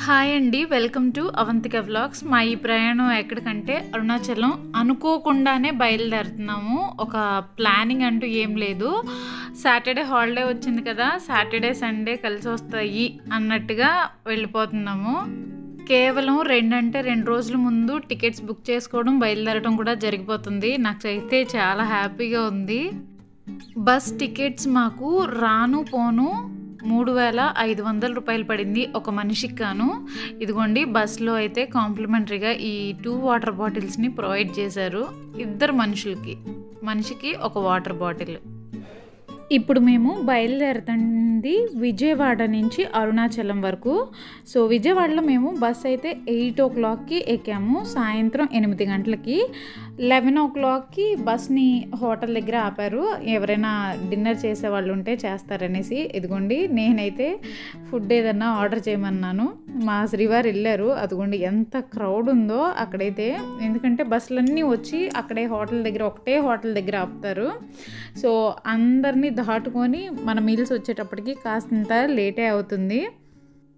Hi అండి, welcome to Avantika vlogs. మా ఈ ప్రయాణం ఎక్కడికంటే అరుణాచలం. అనుకోకుండానే బయలుదేరుతున్నాము. ఒక ప్లానింగ్ అంటూ ఏం లేదు. సాటర్డే హాలిడే వచ్చింది కదా, సాటర్డే సండే కలిసి వస్తాయి అన్నట్టుగా వెళ్ళిపోతున్నాము. కేవలం 2 రోజుల ముందు టికెట్స్ బుక్ చేసుకోవడం, బయలుదేరడం కూడా జరిగిపోతుంది. నాకైతే చాలా హ్యాపీగా ఉంది. బస్ టికెట్స్ మాకు రాను పోను 3,500 రూపాయలు పడింది ఒక మనిషికి గాను. ఇదిగోండి, బస్సులో అయితే కాంప్లిమెంటరీగా ఈ 2 వాటర్ బాటిల్స్ని ప్రొవైడ్ చేశారు. 2 మనిషికి ఒక వాటర్ బాటిల్. ఇప్పుడు మేము బయలుదేరుతుంది విజయవాడ నుంచి అరుణాచలం వరకు. సో విజయవాడలో మేము బస్ అయితే 8 o'clockకి ఎక్కాము. సాయంత్రం 8 గంటలకి. 11 o'clockకి బస్ని హోటల్ దగ్గర ఆపారు. ఎవరైనా డిన్నర్ చేసే వాళ్ళు ఉంటే చేస్తారనేసి. ఇదిగోండి, నేనైతే ఫుడ్ ఏదన్నా ఆర్డర్ చేయమన్నాను. మా శ్రీవారు వెళ్ళారు. అదిగోండి ఎంత క్రౌడ్ ఉందో అక్కడైతే. ఎందుకంటే బస్సులన్నీ వచ్చి అక్కడే ఒకటే హోటల్ దగ్గర ఆపుతారు. సో అందరినీ దాటుకొని మన మీల్స్ వచ్చేటప్పటికి కాస్తంత లేటే అవుతుంది.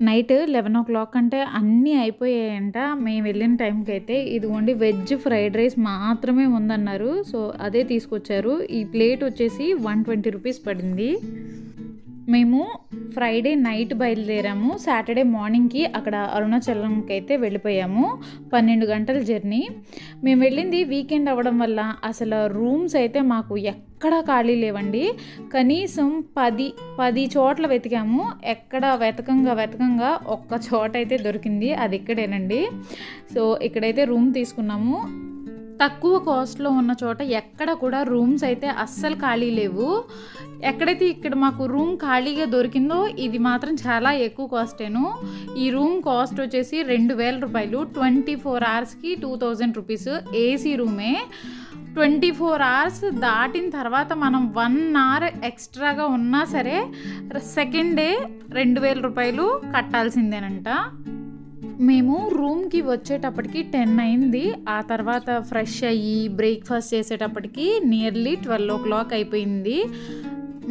నైట్ 11 o'clock అంటే అన్నీ అయిపోయాయంట. మేము వెళ్ళిన టైంకి అయితే ఇదిగోండి వెజ్ ఫ్రైడ్ రైస్ మాత్రమే ఉందన్నారు. సో అదే తీసుకొచ్చారు. ఈ ప్లేట్ వచ్చేసి 120 రూపీస్ పడింది. మేము ఫ్రైడే నైట్ బయలుదేరాము. సాటర్డే మార్నింగ్కి అక్కడ అరుణాచలంకి అయితే వెళ్ళిపోయాము. 12 గంటల జర్నీ. మేము వెళ్ళింది వీకెండ్ అవ్వడం వల్ల అసలు రూమ్స్ అయితే మాకు ఎక్కడా ఖాళీ లేవండి. కనీసం 10 చోట్ల వెతికాము. ఎక్కడ వెతకంగా ఒక్క చోట అయితే దొరికింది. అది ఇక్కడేనండి. సో ఇక్కడైతే రూమ్ తీసుకున్నాము. తక్కువ కాస్ట్లో ఉన్న చోట ఎక్కడ కూడా రూమ్స్ అయితే అస్సలు ఖాళీ లేవు. ఎక్కడైతే ఇక్కడ మాకు రూమ్ ఖాళీగా దొరికిందో ఇది మాత్రం చాలా ఎక్కువ కాస్టేను. ఈ రూమ్ కాస్ట్ వచ్చేసి 2,000 రూపాయలు. 24 hours-కి 2,000 రూపీస్. ఏసీ రూమే. 24 hours దాటిన తర్వాత మనం 1 hour ఎక్స్ట్రాగా ఉన్నా సరే సెకండ్ డే 2,000 రూపాయలు కట్టాల్సిందేనంట. మేము రూమ్కి వచ్చేటప్పటికి 10 అయింది. ఆ తర్వాత ఫ్రెష్ అయ్యి బ్రేక్ఫాస్ట్ చేసేటప్పటికి నియర్లీ 12 o'clock అయిపోయింది.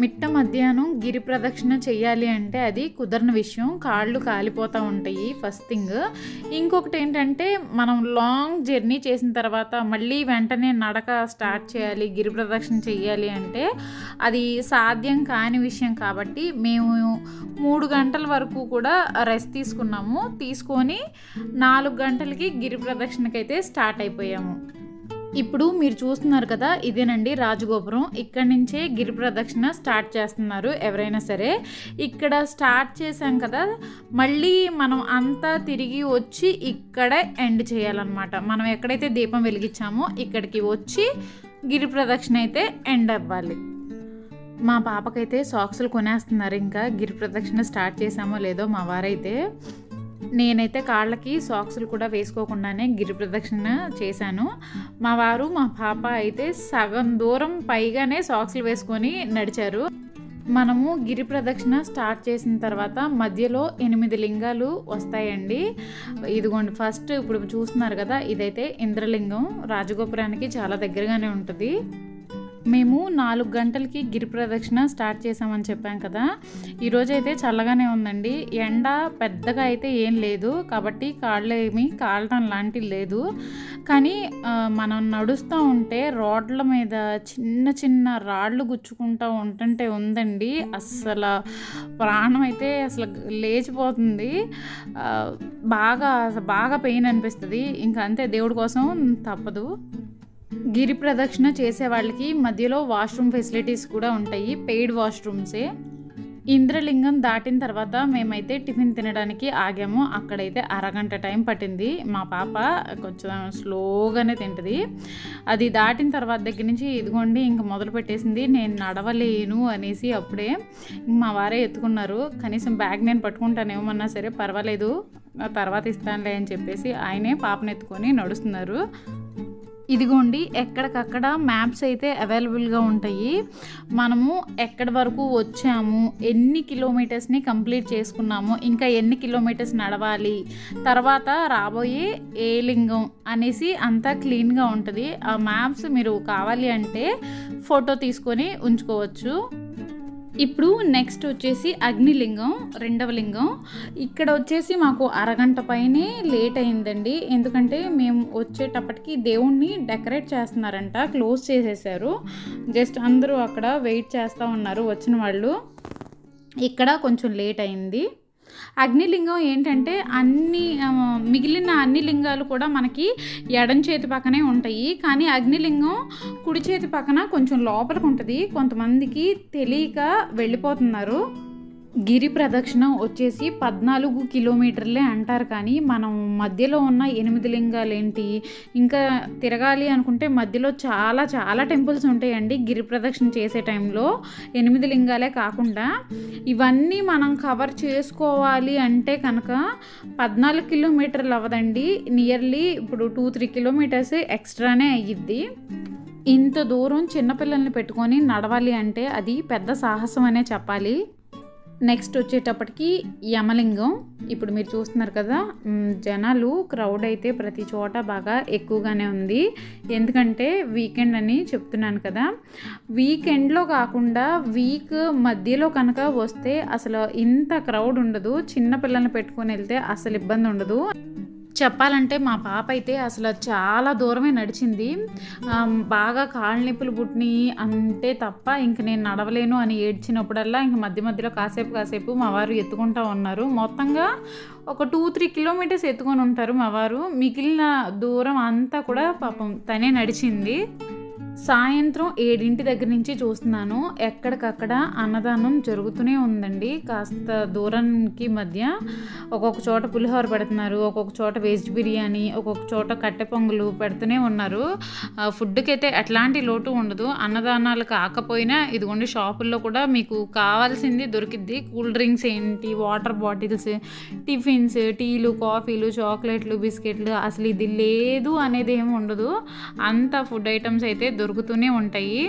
మిట్ట మధ్యాహ్నం గిరి ప్రదక్షిణ చెయ్యాలి అంటే అది కుదరని విషయం. కాళ్ళు కాలిపోతూ ఉంటాయి ఫస్ట్ థింగ్. ఇంకొకటి ఏంటంటే మనం లాంగ్ జర్నీ చేసిన తర్వాత మళ్ళీ వెంటనే నడక స్టార్ట్ చేయాలి, గిరి ప్రదక్షిణ చెయ్యాలి అంటే అది సాధ్యం కాని విషయం. కాబట్టి మేము 3 గంటల వరకు కూడా రెస్ట్ తీసుకున్నాము. తీసుకొని 4 గంటలకి గిరి ప్రదక్షిణకైతే స్టార్ట్ అయిపోయాము. ఇప్పుడు మీరు చూస్తున్నారు కదా, ఇదేనండి రాజగోపురం. ఇక్కడ నుంచే గిరి ప్రదక్షిణ స్టార్ట్ చేస్తున్నారు ఎవరైనా సరే. ఇక్కడ స్టార్ట్ చేసాం కదా, మళ్ళీ మనం అంతా తిరిగి వచ్చి ఇక్కడే ఎండ్ చేయాలన్నమాట. మనం ఎక్కడైతే దీపం వెలిగించామో ఇక్కడికి వచ్చి గిరి ప్రదక్షిణ అయితే ఎండ్ అవ్వాలి. మా పాపకైతే సాక్సులు కొనేస్తున్నారు. ఇంకా గిరి ప్రదక్షిణ స్టార్ట్ చేసామో లేదో మా వారైతే. నేనైతే కాళ్ళకి సాక్సులు కూడా వేసుకోకుండానే గిరి ప్రదక్షిణ చేశాను. మా వారు మా పాప అయితే సగం దూరం పైగానే సాక్సులు వేసుకొని నడిచారు. మనము గిరి ప్రదక్షిణ స్టార్ట్ చేసిన తర్వాత మధ్యలో 8 లింగాలు వస్తాయండి. ఇదిగోండి ఫస్ట్ ఇప్పుడు చూస్తున్నారు కదా, ఇదైతే ఇంద్రలింగం. రాజగోపురానికి చాలా దగ్గరగానే ఉంటుంది. మేము 4 గంటలకి గిరి ప్రదక్షిణ స్టార్ట్ చేసామని చెప్పాం కదా. ఈరోజైతే చల్లగానే ఉందండి. ఎండ పెద్దగా అయితే ఏం లేదు కాబట్టి కాళ్ళు ఏమీ కాలటం లాంటివి లేదు. కానీ మనం నడుస్తూ ఉంటే రోడ్ల మీద చిన్న రాళ్ళు గుచ్చుకుంటూ ఉంటుంటే ఉందండి, అస్సలు ప్రాణం అయితే అసలు లేచిపోతుంది. బాగా పెయిన్ అనిపిస్తుంది. ఇంకా అంతే, దేవుడి కోసం తప్పదు. గిరి ప్రదక్షిణ చేసే వాళ్ళకి మధ్యలో వాష్రూమ్ ఫెసిలిటీస్ కూడా ఉంటాయి, పెయిడ్ వాష్రూమ్సే. ఇంద్రలింగం దాటిన తర్వాత మేమైతే టిఫిన్ తినడానికి ఆగాము. అక్కడైతే అరగంట టైం పట్టింది. మా పాప కొంచెం స్లోగానే తింటుంది. అది దాటిన తర్వాత దగ్గర నుంచి ఇదిగోండి ఇంక మొదలు పెట్టేసింది నేను నడవలేను అనేసి. అప్పుడే మా వారే ఎత్తుకున్నారు. కనీసం బ్యాగ్ నేను పట్టుకుంటానేమన్నా సరే పర్వాలేదు, తర్వాత ఇస్తానులే అని చెప్పేసి ఆయనే పాపను ఎత్తుకొని నడుస్తున్నారు. ఇదిగోండి ఎక్కడికక్కడ మ్యాప్స్ అయితే అవైలబుల్గా ఉంటాయి. మనము ఎక్కడి వరకు వచ్చాము, ఎన్ని కిలోమీటర్స్ని కంప్లీట్ చేసుకున్నాము, ఇంకా ఎన్ని కిలోమీటర్స్ నడవాలి, తర్వాత రాబోయే ఏ లింగం అనేసి అంతా క్లీన్గా ఉంటుంది. ఆ మ్యాప్స్ మీరు కావాలి అంటే ఫోటో తీసుకొని ఉంచుకోవచ్చు. ఇప్పుడు నెక్స్ట్ వచ్చేసి అగ్నిలింగం, రెండవ లింగం. ఇక్కడ వచ్చేసి మాకు అరగంట పైనే లేట్ అయిందండి. ఎందుకంటే మేము వచ్చేటప్పటికి దేవుణ్ణి డెకరేట్ చేస్తున్నారంట, క్లోజ్ చేసేసారు. జస్ట్ అందరూ అక్కడ వెయిట్ చేస్తూ ఉన్నారు వచ్చిన వాళ్ళు. ఇక్కడ కొంచెం లేట్ అయింది. అగ్నిలింగం ఏంటంటే మిగిలిన అన్ని లింగాలు కూడా మనకి ఎడం చేతి పక్కనే ఉంటాయి, కానీ అగ్నిలింగం కుడి చేతి పక్కన కొంచెం లోపలికి ఉంటుంది. కొంతమందికి తెలియక వెళ్ళిపోతున్నారు. గిరి ప్రదక్షిణ వచ్చేసి 14 కిలోమీటర్లే అంటారు, కానీ మనం మధ్యలో ఉన్న 8 లింగాలు ఏంటి, ఇంకా తిరగాలి అనుకుంటే మధ్యలో చాలా చాలా టెంపుల్స్ ఉంటాయండి. గిరి ప్రదక్షిణ చేసే టైంలో 8 లింగాలే కాకుండా ఇవన్నీ మనం కవర్ చేసుకోవాలి అంటే కనుక 14 కిలోమీటర్లు అవ్వదండి, నియర్లీ ఇప్పుడు 2-3 కిలోమీటర్స్ ఎక్స్ట్రానే అయ్యిద్ది. ఇంత దూరం చిన్నపిల్లల్ని పెట్టుకొని నడవాలి అంటే అది పెద్ద సాహసం అనే చెప్పాలి. నెక్స్ట్ వచ్చేటప్పటికి యమలింగం. ఇప్పుడు మీరు చూస్తున్నారు కదా, జనాలు క్రౌడ్ అయితే ప్రతి చోట బాగా ఎక్కువగానే ఉంది. ఎందుకంటే వీకెండ్ అని చెప్తున్నాను కదా, వీకెండ్లో కాకుండా వీక్ మధ్యలో కనుక వస్తే అసలు ఇంత క్రౌడ్ ఉండదు. చిన్నపిల్లల్ని పెట్టుకొని వెళ్తే అసలు ఇబ్బంది ఉండదు. చెప్పాలంటే మా పాప అయితే అసలు చాలా దూరమే నడిచింది. బాగా కాళ్ళ నొప్పులు పుట్టినాయి అంటే తప్ప ఇంక నేను నడవలేను అని ఏడ్చినప్పుడల్లా ఇంక మధ్య మధ్యలో కాసేపు మా వారు ఎత్తుకుంటూ ఉన్నారు. మొత్తంగా ఒక 2-3 కిలోమీటర్స్ ఎత్తుకొని ఉంటారు మా వారు. మిగిలిన దూరం అంతా కూడా పాపం తనే నడిచింది. సాయంత్రం 7 దగ్గర నుంచి చూస్తున్నాను, ఎక్కడికక్కడ అన్నదానం జరుగుతూనే ఉందండి. కాస్త దూరానికి మధ్య ఒక్కొక్క చోట పులిహోర పెడుతున్నారు, ఒక్కొక్క చోట వెజ్ బిర్యానీ, ఒక్కొక్క చోట కట్టె పొంగులు పెడుతూనే ఉన్నారు. ఫుడ్కి అయితే ఎట్లాంటి లోటు ఉండదు. అన్నదానాలు కాకపోయినా ఇదిగోండి షాపుల్లో కూడా మీకు కావాల్సింది దొరికిద్ది. కూల్ డ్రింక్స్ ఏంటి, వాటర్ బాటిల్స్, టిఫిన్స్, టీలు, కాఫీలు, చాక్లెట్లు, బిస్కెట్లు, అసలు ఇది లేదు అనేది ఏమి ఉండదు. అంత ఫుడ్ ఐటమ్స్ అయితే దొరుకుతూనే ఉంటాయి.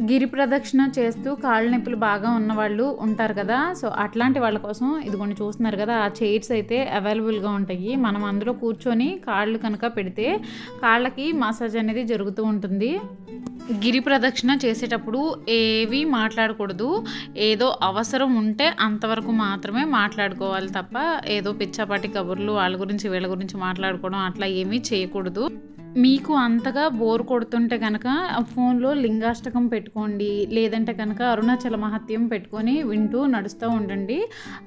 గిరి ప్రదక్షిణ చేస్తూ కాళ్ళ నొప్పులు బాగా ఉన్నవాళ్ళు ఉంటారు కదా, సో అట్లాంటి వాళ్ళ కోసం ఇదిగోండి చూస్తున్నారు కదా, ఆ చైర్స్ అయితే అవైలబుల్గా ఉంటాయి. మనం అందులో కూర్చొని కాళ్ళు కనుక పెడితే కాళ్ళకి మసాజ్ అనేది జరుగుతూ ఉంటుంది. గిరి ప్రదక్షిణ చేసేటప్పుడు ఏవి మాట్లాడకూడదు. ఏదో అవసరం ఉంటే అంతవరకు మాత్రమే మాట్లాడుకోవాలి తప్ప ఏదో పిచ్చాపాటి కబుర్లు వాళ్ళ గురించి వీళ్ళ గురించి మాట్లాడుకోవడం అట్లా ఏమీ చేయకూడదు. మీకు అంతగా బోర్ కొడుతుంటే కనుక ఫోన్లో లింగాష్టకం పెట్టుకోండి, లేదంటే కనుక అరుణాచల మహత్యం పెట్టుకొని వింటూ నడుస్తూ ఉండండి.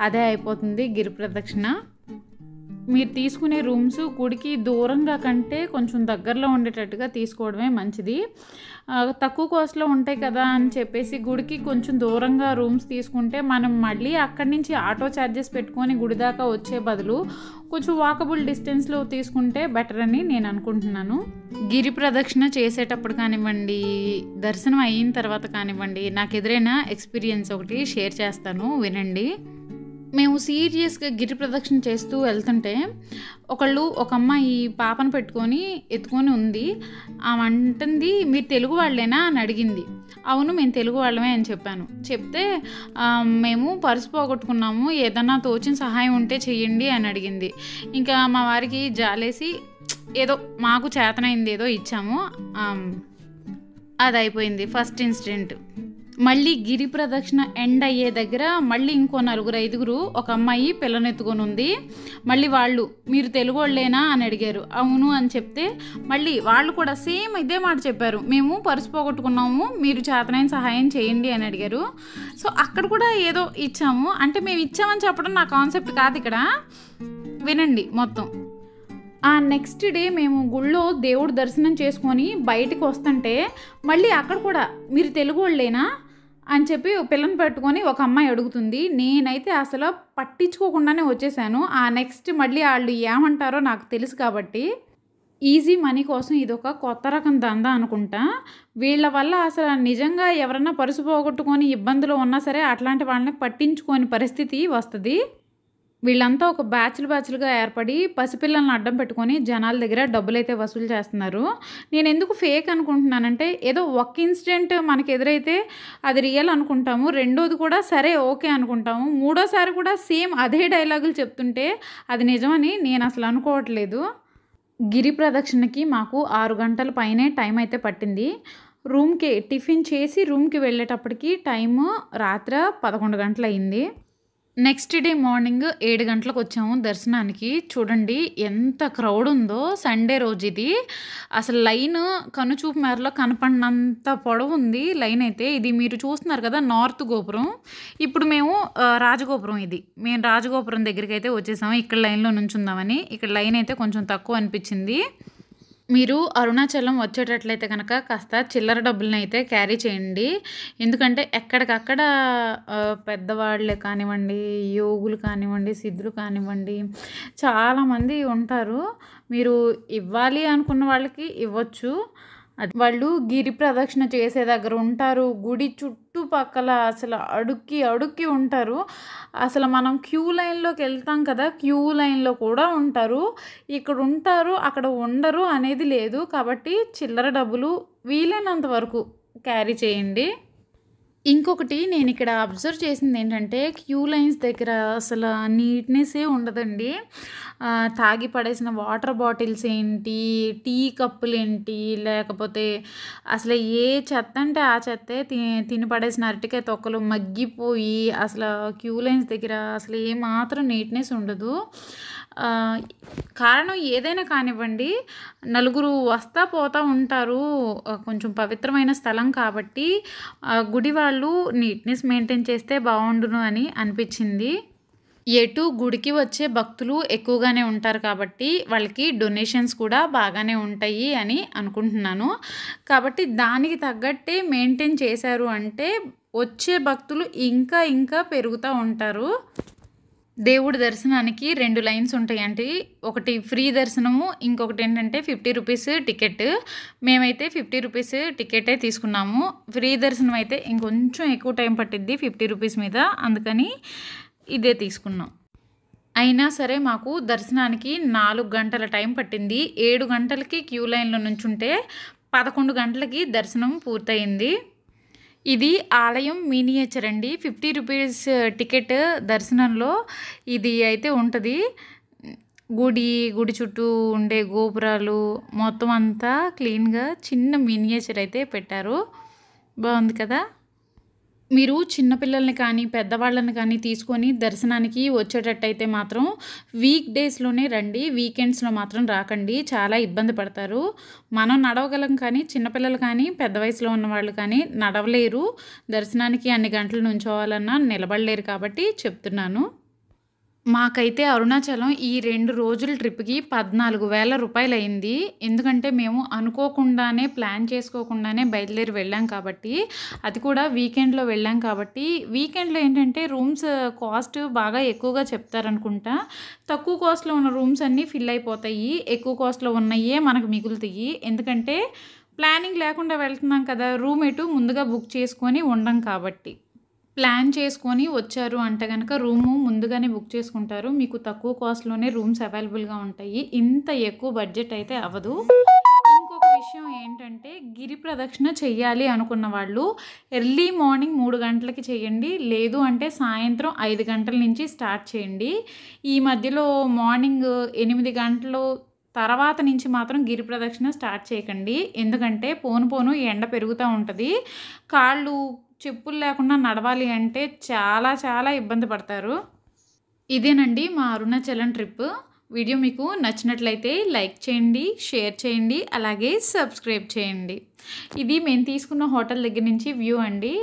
అదే అయిపోతుంది గిరి ప్రదక్షిణ. మీరు తీసుకునే రూమ్స్ గుడికి దూరంగా కంటే కొంచెం దగ్గరలో ఉండేటట్టుగా తీసుకోవడమే మంచిది. తక్కువ కాస్ట్లో ఉంటాయి కదా అని చెప్పేసి గుడికి కొంచెం దూరంగా రూమ్స్ తీసుకుంటే మనం మళ్ళీ అక్కడి నుంచి ఆటో ఛార్జెస్ పెట్టుకొని గుడి దాకా వచ్చే బదులు కొంచెం వాకబుల్ డిస్టెన్స్లో తీసుకుంటే బెటర్ అని నేను అనుకుంటున్నాను. గిరి ప్రదక్షిణ చేసేటప్పుడు కానివ్వండి, దర్శనం అయిన తర్వాత కానివ్వండి, నాకు ఎదురైన ఎక్స్పీరియన్స్ ఒకటి షేర్ చేస్తాను, వినండి. మేము సీరియస్గా గిరి ప్రదక్షిణ చేస్తూ వెళ్తుంటే ఒక అమ్మాయి పాపను పెట్టుకొని ఎత్తుకొని ఉంది. ఆమె అంటుంది, మీరు తెలుగు వాళ్ళేనా అని అడిగింది. అవును, మేము తెలుగు వాళ్ళమే అని చెప్పాను. చెప్తే మేము పర్సు పోగొట్టుకున్నాము, ఏదన్నా తోచిన సహాయం ఉంటే చెయ్యండి అని అడిగింది. ఇంకా మా వారికి జాలేసి ఏదో మాకు చేతనైంది ఏదో ఇచ్చాము. అది అయిపోయింది ఫస్ట్ ఇన్సిడెంట్. మళ్ళీ గిరి ప్రదక్షిణ ఎండ్ అయ్యే దగ్గర మళ్ళీ ఇంకో 4-5 ఒక అమ్మాయి పిల్లనెత్తుకొని ఉంది. మళ్ళీ వాళ్ళు, మీరు తెలుగు వాళ్ళేనా అని అడిగారు. అవును అని చెప్తే మళ్ళీ వాళ్ళు కూడా సేమ్ ఇదే మాట చెప్పారు, మేము పర్సు పోగొట్టుకున్నాము, మీరు చేతనైన సహాయం చేయండి అని అడిగారు. సో అక్కడ కూడా ఏదో ఇచ్చాము. అంటే మేము ఇచ్చామని చెప్పడం నా కాన్సెప్ట్ కాదు ఇక్కడ, వినండి మొత్తం. ఆ నెక్స్ట్ డే మేము గుళ్ళో దేవుడు దర్శనం చేసుకొని బయటికి వస్తుంటే మళ్ళీ అక్కడ కూడా మీరు తెలుగు వాళ్ళేనా అని చెప్పి పిల్లని పెట్టుకొని ఒక అమ్మాయి అడుగుతుంది. నేనైతే అసలు పట్టించుకోకుండానే వచ్చేసాను. ఆ నెక్స్ట్ మళ్ళీ వాళ్ళు ఏమంటారో నాకు తెలుసు కాబట్టి. ఈజీ మనీ కోసం ఇదొక కొత్త రకం దందా అనుకుంటా. వీళ్ళ వల్ల అసలు నిజంగా ఎవరన్నా పర్సు పోగొట్టుకొని ఇబ్బందులు ఉన్నా సరే అట్లాంటి వాళ్ళని పట్టించుకోని పరిస్థితి వస్తుంది. వీళ్ళంతా ఒక బ్యాచ్లుగా ఏర్పడి పసిపిల్లల్ని అడ్డం పెట్టుకొని జనాల దగ్గర డబ్బులైతే వసూలు చేస్తున్నారు. నేను ఎందుకు ఫేక్ అనుకుంటున్నానంటే, ఏదో ఒక ఇన్సిడెంట్ మనకు ఎదురైతే అది రియల్ అనుకుంటాము, రెండోది కూడా సరే ఓకే అనుకుంటాము, మూడోసారి కూడా సేమ్ అదే డైలాగులు చెప్తుంటే అది నిజమని నేను అసలు అనుకోవట్లేదు. గిరి ప్రదక్షిణకి మాకు 6 గంటల పైనే టైం అయితే పట్టింది. రూమ్‌కి టిఫిన్ చేసి రూమ్‌కి వెళ్ళేటప్పటికి టైము రాత్రి 11 గంటలయింది. నెక్స్ట్ డే మార్నింగ్ 7 గంటలకొచ్చాము దర్శనానికి. చూడండి ఎంత క్రౌడ్ ఉందో. సండే రోజు ఇది. అసలు లైను కనుచూపు మేరలో కనపడనంత పొడవుంది లైనయితే. ఇది మీరు చూస్తున్నారు కదా! నార్త్ గోపురం. ఇప్పుడు మేము రాజగోపురం ఇది. మేము రాజగోపురం దగ్గరికైతే వచ్చేసాము. ఇక్కడ లైన్‌లో నుంచుందామని. ఇక్కడ లైనయితే కొంచెం తక్కువ అనిపిచ్చింది. మీరు అరుణాచలం వచ్చేటట్లయితే గనక కాస్త చిల్లర డబ్బులనైతే క్యారీ చేయండి. ఎందుకంటే ఎక్కడికక్కడ పెద్దవాళ్ళే కానివ్వండి, యోగులు కానివ్వండి, సిద్ధులు కానివ్వండి, చాలామంది ఉంటారు. మీరు ఇవ్వాలి అనుకున్న వాళ్ళకి ఇవ్వచ్చు. వాళ్ళు గిరి ప్రదక్షిణ చేసే దగ్గర ఉంటారు. గుడి చుట్టుపక్కల అసలు అడుక్కి ఉంటారు. అసలు మనం క్యూ లైన్‌లోకి వెళ్తాం కదా! క్యూ లైన్‌లో కూడా ఉంటారు. ఇక్కడ ఉంటారు, అక్కడ ఉండరు అనేది లేదు. కాబట్టి చిల్లర డబ్బులు వీలైనంత వరకు క్యారీ చేయండి. ఇంకొకటి నేనిక్కడ అబ్జర్వ్ చేసిందేంటంటే, క్యూ లైన్స్ దగ్గర అసల నీట్‌నెస్సే ఉండదండి. తాగి పడేసిన వాటర్ బాటిల్స్ ఏంటి, టీ కప్పులేంటి, లేకపోతే అసలు ఏ చెత్తంటే ఆ చెత్తే తిని పడేసిన అరటికాయ తొక్కలు మగ్గిపోయి, అసల క్యూ లైన్స్ దగ్గర అసలు ఏమాత్రం నీట్‌నెస్ ఉండదు. కారణం ఏదైనా కానివ్వండి, నలుగురు వస్తా పోతా ఉంటారు. కొంచెం పవిత్రమైన స్థలం కాబట్టి గుడి వాళ్ళు నీట్‌నెస్ మెయింటైన్ చేస్తే బావుండును అని అనిపిచ్చింది. ఎటు గుడికి వచ్చే భక్తులు ఎక్కువగానే ఉంటారు కాబట్టి వాళ్ళకి డొనేషన్స్ కూడా బాగానే ఉంటాయి అని అనుకుంటున్నాను. కాబట్టి దానికి తగ్గట్టే మెయింటైన్ చేశారు అంటే వచ్చే భక్తులు ఇంకా పెరుగుతా ఉంటారు. దేవుడి దర్శనానికి 2 లైన్స్ ఉంటాయండి. ఒకటి ఫ్రీ దర్శనము, ఇంకొకటేంటంటే 50 రూపీస్ టికెట్. మేమైతే 50 రూపీస్ టికెటే తీసుకున్నాము. ఫ్రీ దర్శనం అయితే ఇంకొంచెం ఎక్కువ టైం పట్టిద్ది 50 రూపీస్ మీద. అందుకని ఇదే తీసుకున్నాం. అయినా సరే మాకు దర్శనానికి 4 గంటల టైం పట్టింది. 7 గంటలకి క్యూ లైన్‌లో నుంచుంటే 11 గంటలకి దర్శనం పూర్తయింది. ఇది ఆలయం మినియేచర్ అండి. 50 రూపీస్ టికెట్ దర్శనంలో ఇది అయితే ఉంటది. గుడి చుట్టూ ఉండే గోపురాలు మొత్తం అంతా క్లీన్‌గా చిన్న మినియేచర్ అయితే పెట్టారు. బావుంది కదా! మీరు చిన్న పిల్లల్ని కానీ, పెద్దవాళ్ళని కానీ తీసుకొని దర్శనానికి వచ్చేటట్టయితే మాత్రం వీక్ డేస్‌లోనే రండి. వీకెండ్స్‌లో మాత్రం రాకండి. చాలా ఇబ్బంది పడతారు. మనం నడవగలం కానీ, చిన్నపిల్లలు కానీ, పెద్ద వయసులో ఉన్నవాళ్ళు కానీ నడవలేరు. దర్శనానికి అన్ని గంటలు నుంచోవాలన్నా నిలబడలేరు కాబట్టి చెప్తున్నాను. మాకైతే అరుణాచలం ఈ 2 రోజుల ట్రిప్‌కి 14,000 రూపాయలయింది. ఎందుకంటే మేము అనుకోకుండానే ప్లాన్ చేసుకోకుండానే బయలుదేరి వెళ్ళాం కాబట్టి. అది కూడా వీకెండ్‌లో వెళ్ళాం కాబట్టి. వీకెండ్‌లో ఏంటంటే రూమ్స్ కాస్ట్ బాగా ఎక్కువగా చెప్తారనుకుంటా. తక్కువ కాస్ట్‌లో ఉన్న రూమ్స్ అన్నీ ఫిల్ అయిపోతాయి. ఎక్కువ కాస్ట్‌లో ఉన్నయ్యే మనకు మిగులుతాయి. ఎందుకంటే ప్లానింగ్ లేకుండా వెళ్తున్నాం కదా! రూమ్ ఎటు ముందుగా బుక్ చేసుకొని ఉండం కాబట్టి. ప్లాన్ చేసుకొని వచ్చారు అంటే గనక రూము ముందుగానే బుక్ చేసుకుంటారు. మీకు తక్కువ కాస్ట్‌లోనే రూమ్స్ అవైలబుల్‌గా ఉంటాయి. ఇంత ఎక్కువ బడ్జెట్ అయితే అవ్వదు. ఇంకొక విషయం ఏంటంటే గిరి ప్రదక్షిణ చెయ్యాలి అనుకున్న వాళ్ళు ఎర్లీ మార్నింగ్ 3 గంటలకి చేయండి. లేదు అంటే సాయంత్రం 5 గంటల నుంచి స్టార్ట్ చేయండి. ఈ మధ్యలో మార్నింగ్ 8 గంటలు తర్వాత నుంచి మాత్రం గిరి ప్రదక్షిణ స్టార్ట్ చేయకండి. ఎందుకంటే పోను ఎండ పెరుగుతా ఉంటది. కాళ్ళు చెప్పులు లేకుండా నడవాలి అంటే చాలా ఇబ్బంది పడతారు. ఇదేనండి మా అరుణాచలం ట్రిప్. వీడియో మీకు నచ్చినట్లయితే లైక్ చేయండి, షేర్ చేయండి, అలాగే సబ్స్క్రైబ్ చేయండి. ఇది మేము తీసుకున్న హోటల్ దగ్గర నుంచి వ్యూ అండి.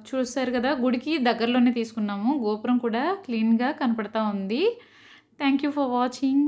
చూసారు కదా! గుడికి దగ్గరలోనే తీసుకున్నాము. గోపురం కూడా క్లీన్‌గా కనపడతా ఉంది. Thank you for watching.